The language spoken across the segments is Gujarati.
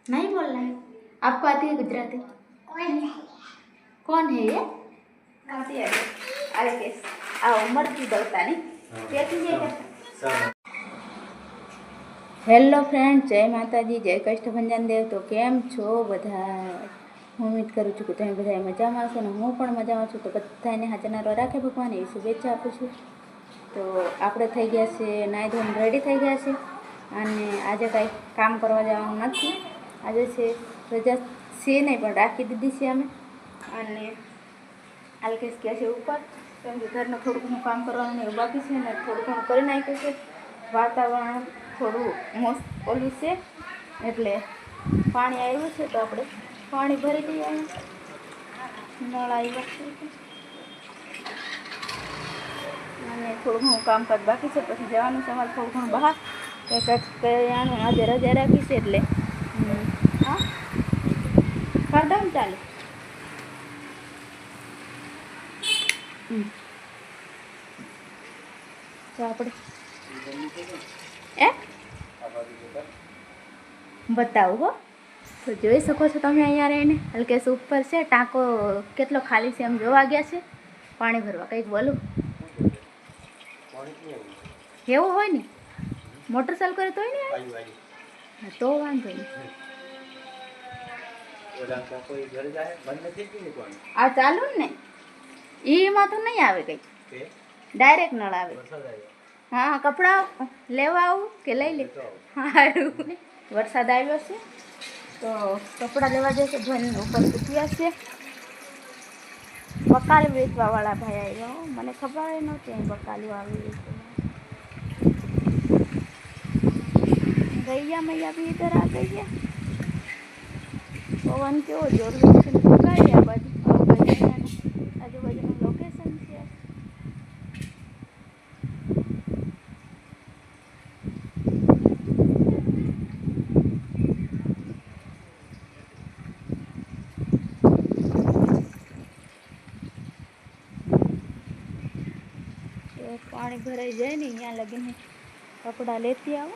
नहीं बोलना है। आपको आती है गुजराती? कौन है ये? आती है अलकेश। आ उमर की दौता नहीं कैसी है? હેલો ફ્રેન્ડ, જય માતાજી, જય કષ્ટભંજન દેવ। તો કેમ છો બધા? હું ઉમ્મીદ કરું છું કે તમે બધા મજામાં હશો ને હું પણ મજામાં છું। તો બધાને હાજરનારો રાખે ભગવાન એવી શુભેચ્છા આપું છું। તો આપણે થઈ ગયા છે નાહી ધોઈને રેડી થઈ ગયા છે અને આજે કાંઈ કામ કરવા જવાનું નથી। આજે છે રજા છે નહીં પણ રાખી દીધી છે અમે। અને અલ્કેશ ગયા છે ઉપર કેમ કે ઘરનું થોડું ઘણું કામ કરવાનું એવું બાકી છે ને થોડું ઘણું કરી નાખ્યું છે। વાતાવરણ થોડું ઓલું છે એટલે પાણી આવ્યું છે તો આપણે પાણી ભરી દઈએ। નળ આવ્યા છે અને થોડું ઘણું કામકાજ બાકી છે પછી જવાનું છે અમારે થોડું ઘણું બહાર કંઈક આજે રજા રાખી છે એટલે હા કાઢામ ચાલે તો આપણે બતાવું હો। તો જોઈ શકો છો તમે અહીંયા રહીને હલકેશ ઉપર છે ટાંકો કેટલો ખાલી છે એમ જોવા ગયા છે પાણી ભરવા। કંઈક બોલું એવું હોય ને મોટર ચાલુ કરે તોય ને હા તો વાંધો નહીં। આ ચાલુ ને એમાં તો નહીં આવે કંઈક ડાયરેક્ટ નળ આવે। હા કપડાં લેવા આવું કે લઈ લે? સારું વરસાદ આવ્યો છે તો કપડાં લેવા જશે ધોઈને ઉપર સૂક્યા છે। બકાલ વેચવાવાળા ભાઈ આવ્યો મને ખબર નહોતી અહીં બકાલું આવી ગૈયા મૈયા બી ઇધર આ ગઈ है। પવન કેવો જોર છે ફૂંકાય આ બાજુ આજુબાજુનું લોકેશન છે। પાણી ભરાઈ જાય ને અહીંયા લગીને કપડાં લેતી આવો।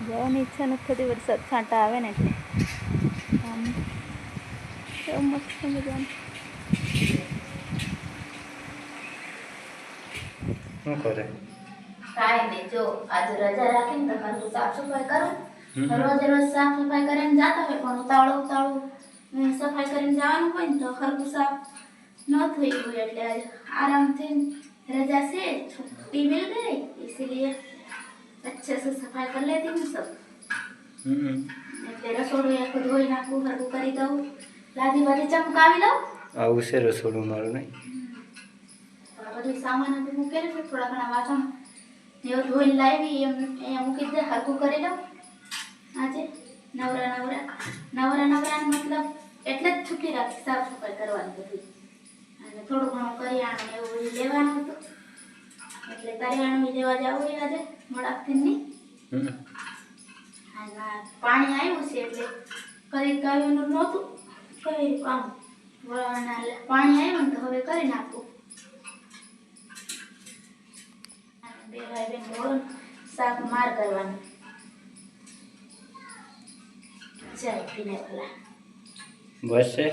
જવાની ઈચ્છા નથી થતી વરસાદ છાંટા આવે ને એટલે આમ મસ્ત મજાનું શું કરે કાંઈ નહીં। જો આજે રજા રાખીને તમારું સાફ સફાઈ કરું રોજ રોજ સાફ સફાઈ કરીને જતા હોય પણ ઉતાવળું સફાઈ કરીને જવાનું હોય ને તો ખરખું સાફ न हुई हुई એટલે आराम से रजा से छुट्टी मिल गई इसीलिए अच्छे से सफाई कर लेती हूँ सब। એટલે રસોડું આખું ધોઈ નાખું હરકું કરી દઉં લાદી બાદી ચમકાવી લઉં આવું છે રસોડું મારું નહીં બધું સામાન બી મૂકેલું છે થોડા ઘણા વાસણ એવું ધોઈને લાવી એમ અહીંયા મૂકી દે હરકું કરી લઉં। આજે નવરા મતલબ એટલે જ છૂટી રાખી સાફ સફાઈ કરવાની બધી અને થોડું ઘણું કરિયાણું એવું બધું લેવાનું હતું એટલે કરિયાણું લેવા જવું આજે મોડાથી પાણી આવ્યું છે એટલે કરી કાવ્યું નહોતું કર્યું કામ પાણી આવ્યું ને તો હવે કરી નાખું। બે ભાઈ બેન બોલો શાક માર કરવાની ચાલ પીને પેલા બસ છે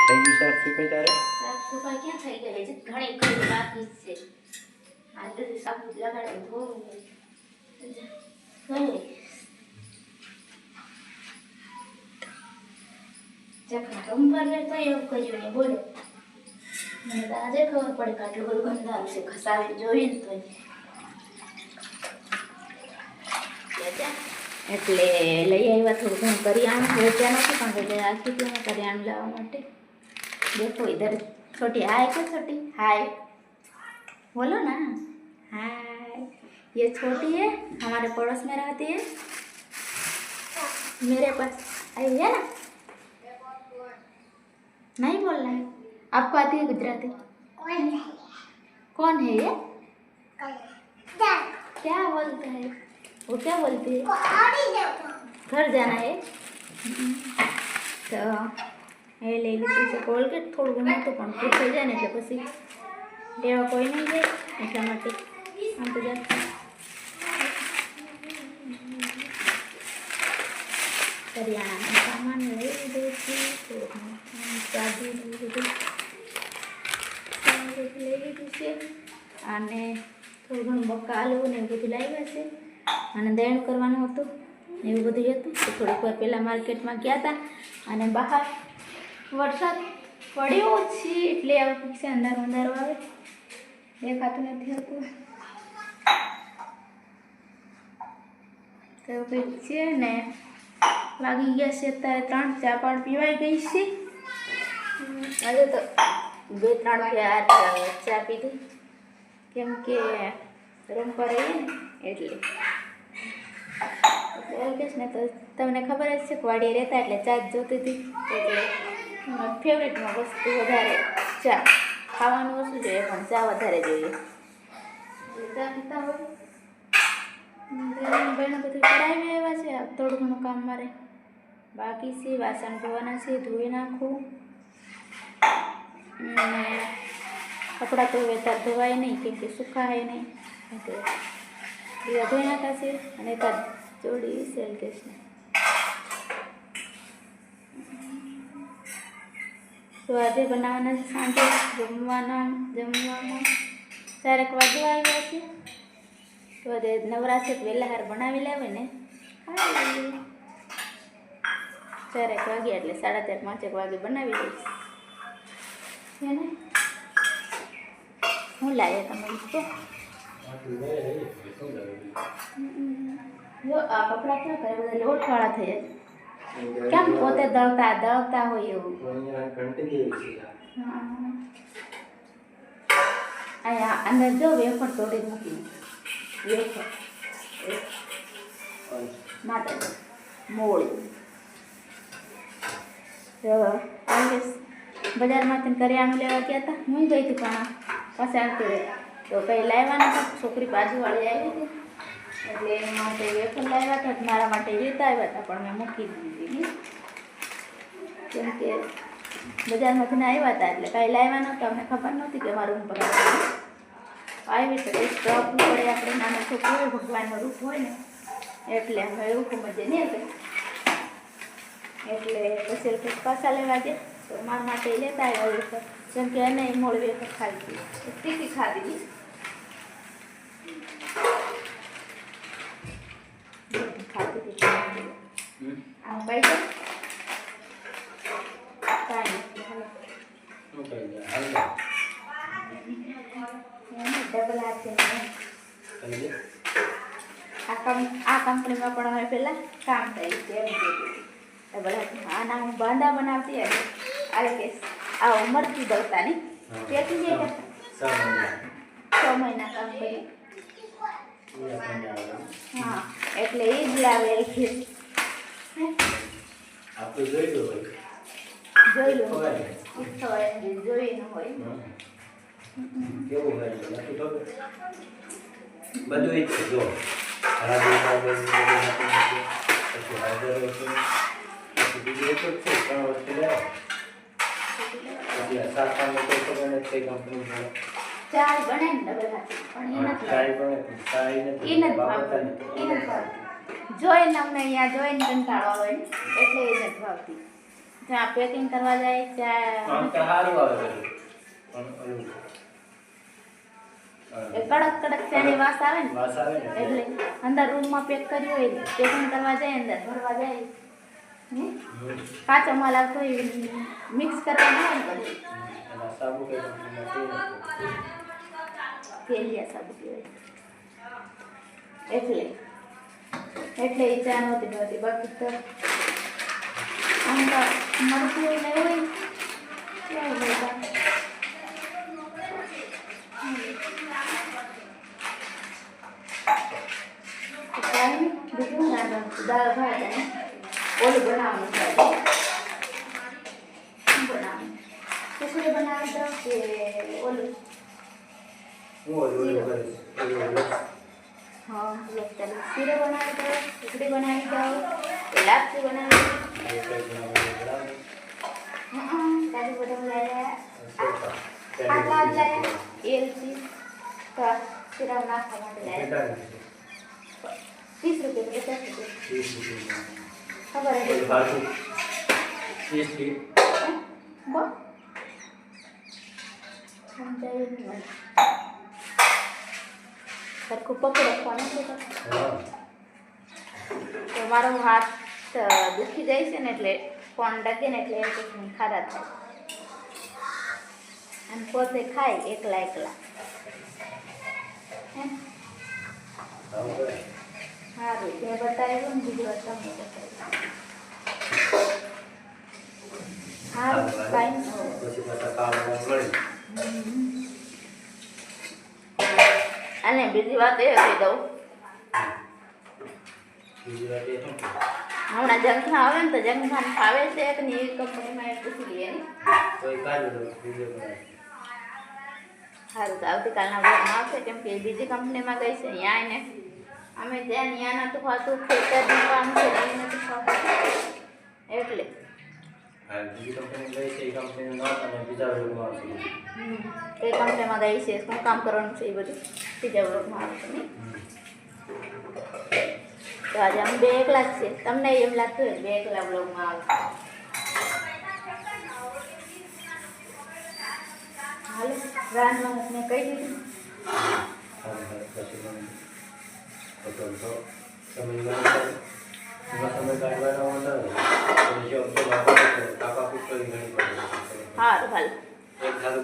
થઈ ગઈ સાફ સફાઈ તારે? સાફ સફાઈ ક્યાં થઈ ગઈ છે ઘણી ઘણી બાકી છે આજે સાબુ લગાડે ધોવું કરે જખા રંભર તો એવું કર્યું ને બોલો મને તો આજે ખબર પડે કે આટલું બધું ગંધારું છે ખસાવી જોઈને તો એટલે લઈ આવ્યા થોડું ઘણું કરિયાણું વેચ્યા નથી પણ એટલે રાખી હતી કરિયાણું લાવવા માટે। देखो इधर छोटी हाय क्या छोटी हाय बोलो ना हाय। ये छोटी है हमारे पड़ोस में रहती है मेरे पास आई है ना नहीं बोलना है। आपको आती है गुजराती? कौन है ये? क्या बोलता है वो क्या बोलती है? घर जाना है तो એ લઈ લીધું છે કોલગેટ થોડું ઘણું હતું પણ પૂછાઈ જાય ને એટલે પછી લેવા કોઈ નહીં જાય એટલા માટે આમ તો કરિયાણાનો સામાન લઈ લીધો છે. ચાર્જર બધું લઈ લીધું છે અને થોડું ઘણું બકાલું ને એવું બધું લાવ્યા છે અને દળણ કરવાનું હતું એવું બધું હતું. તો થોડીક વાર પહેલાં માર્કેટમાં ગયા હતા અને બહાર વરસાદ પડ્યો છે એટલે આવું કંઈક છે, અંધારું અંધારું આવે દેખાતું નથી હતું. તો એવું કંઈક છે ને વાગી ગયા છે અત્યારે 3. ચા પણ પીવાઈ ગઈ છે. આજે તો 2-3 ચા પીધી કેમ કે રૂમ પર રહીએ ને એટલે કહીશ ને તો તમને ખબર જ છે કે વાડીએ રહેતા એટલે ચા જ જોતી હતી. એટલે ફેવરેટમાં વસ્તુ વધારે ચા, ખાવાનું ઓછું જોઈએ પણ ચા વધારે જોઈએ. ચા પીતા હોય બહેનો બધું કરાવી આવ્યા છે. થોડું ઘણું કામ મારે બાકી છે, વાસણ ધોવાના છે, ધોઈ નાખું અને કપડાં તો વેતા ધોવાય નહીં કેમ કે સુકાય નહીં એટલે બીજા ધોઈ નાખ્યા છે અને ત્યાં જોડી સેલકેશને. તો આજે બનાવવાના છે સાંજે જમવામાં 4 વાગવા આવ્યા છે. તો આજે નવરાત્રિ વહેલા હાર બનાવી લાવે ને ખાઈ 4 વાગ્યા એટલે 4:30-5 વાગે બનાવી દઈશ છે ને. હું લાવ્યા તમે તો જો આ કપડાં ક્યાં કરે બધા લોટવાળા થઈ જાય કેમ પોતે દળતા હોય એવું. અહીંયા અંદર જો વેફર તોડી મૂકી વેફર માતા મોળી બજારમાંથી કરિયાણું લેવા ગયા હતા. હું ગઈ હતી પણ પાસે આવતી રહી તો કંઈ લાવવાના હતા. છોકરી બાજુવાળી આવી હતી એટલે એના માટે વેફર લાવ્યા હતા. મારા માટે લેતા આવ્યા હતા પણ મેં મૂકી દીધી કેમ કે બજારમાંથી આવ્યા હતા એટલે કાંઈ લાવ્યા નહોતા. અમને ખબર નહોતી કે મારું રૂમ પર આવી તો કંઈક આપવું પડે. આપણે નાના છોકરો હોય ભગવાનનો રૂપ હોય ને એટલે અમે એવું મજે નહીં હતી એટલે પછી કંઈક પાછા લેવા ગયા તો મારા માટે લેતા આવ્યા વેફર કેમ કે એને મોળ વેફર ખાવી હતી તીખી ખાધી ખાતી આમ કઈ ડબલ હાથ આ કંપનીમાં પણ અમે પહેલાં કામ થયું છે ડબલ હાથ. આના હું બાંધા બનાવતી હતી આ કે આ ઉંમરથી દળતાની તેથી જે 6 મહિના કામ કરી. હા એટલે એ જ લાવે છે. જોઈ લો જોઈને હોય કેવું હોય બધું જ છે. જો ચાય બને ને ડબલ હાથી પણ એ નથી ભાવતી. જોઈને અમને અહીંયા જોઈને કંટાળો આવે ને એટલે એ નથી ભાવતી. જ્યાં પેકિંગ કરવા જાય ત્યાં સારું આવે કડક ત્યાંની વાસ આવે ને એટલે અંદર રૂમમાં પેક કર્યું હોય પેકિંગ કરવા જાય અંદર ભરવા જાય કાચો માલ આવતો હોય મિક્સ કરવાનું હોય ને બધું તેલિયા સાબુ કહેવાય એટલે એ ચા નહોતી મળતી. બાકી તો આમ તો મળતું હોય ને હોય કેવું હોય બીજું દાળ ભાત ઓલું બનાવવાનું છે. શું બનાવવાનું ખીચડી બનાવી દો કે ઓલું હા શીરો બનાવી દો, ખીચડી બનાવી દો, લાપસી બનાવી કાજુ બદામ લાવ્યા આટલા જ લાવ્યા એલચી શીરા નાખવા માટે લાવ્યા 30 રૂપિયા 50 રૂપિયા ખબર હતી બાજુ ટેસ્ટી બોલ સમજાયું નહીં મને સરખું પકડી રાખવાનું છે તો. હા તો મારો હાથ દુખી જાય છે ને એટલે ફોન ડગે ને એટલે એક ખારા થાય અને પોતે ખાય એકલા એકલા હે આવું કરે સારું તે બતાવ્યું ને બીજી વાત તમને બતાવી સારું કાંઈ પછી પાછા ખાવા મળે અને બીજી વાત એ કહી દઉં બીજી વાત એ શું હમણાં જંખા આવે ને તો જંખાને ફાવે છે કે નહીં એ કંપનીમાં એ પૂછી લઈએ ને કોઈ કાઢી લો બીજો બનાવે સારું તો આવતીકાલના બ્લોગમાં આવશે કેમ કે એ બીજી કંપનીમાં ગઈ છે અહીંયા એને અમે ત્યાં ત્યાં નતું ખાતું ખેતરનું કામ છે એ નથી ખાતું એટલે હા બીજી કંપની ગઈ છે એ કંપનીનું નામ અને બીજા વર્ગમાં આવશે કઈ કંપનીમાં ગઈ છે શું કામ કરવાનું છે એ બધું બીજા બ્લોગમાં આવશે નહીં તો આજે અમે બે એકલા જ છે તમને એમ લાગતું હોય બે એકલા બ્લોગમાં આવશે હાલો રાંધવાનું મેં કહી દીધું પછી સમય કાઢવાનો વાંધો નહીં કાપા પૂછવાની ઘણી પડે સારું હાલ એક ધારું